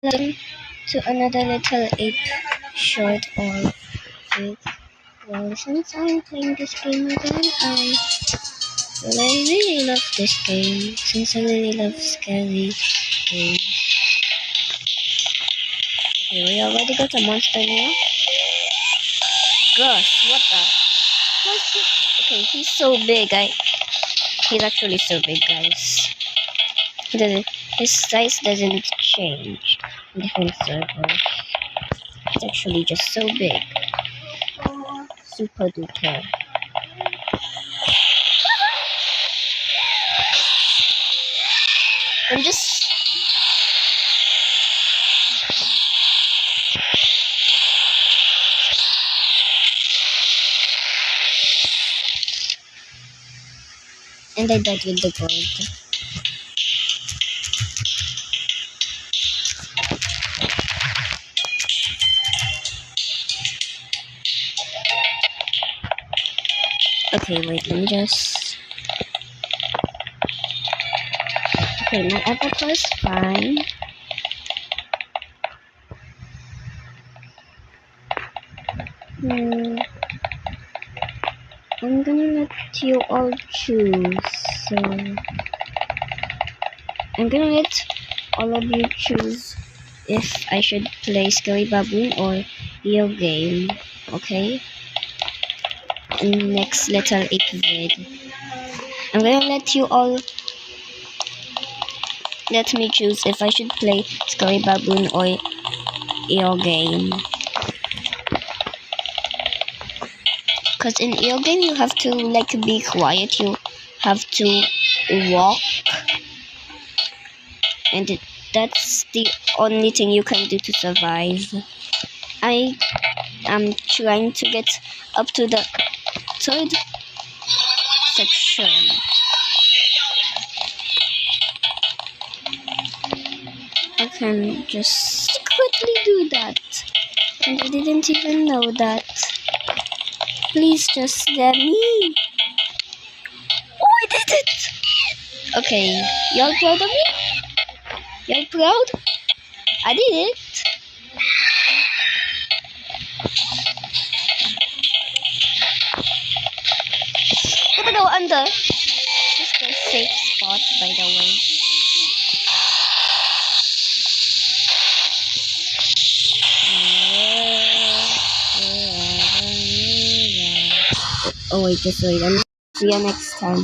Welcome to another little ape short or vid. Well, since I'm playing this game again, I really love this game since I really love scary games. Okay, we already got a monster here. Gosh, what the? Okay, he's so big. He's actually so big, guys. His size doesn't change in different servers. It's actually just so big. Super duper. I'm just... And I died with the gold. Okay, wait, let me just... Okay, my avatar is fine. I'm gonna let you all choose. So... I'm gonna let all of you choose if I should play Scary Baboon or your game. Okay? In next little ape vid. I'm gonna let you all let me choose if I should play Scary Baboon or your game. Because in your game you have to like be quiet, you have to walk, and that's the only thing you can do to survive. I am trying to get up to the third section. I can just quickly do that, and I didn't even know that. Please just let me. Oh, I did it! Okay, y'all proud of me? Y'all proud? I did it! Gotta go under. This is the safe spot, by the way. Oh wait, just wait. See you next time.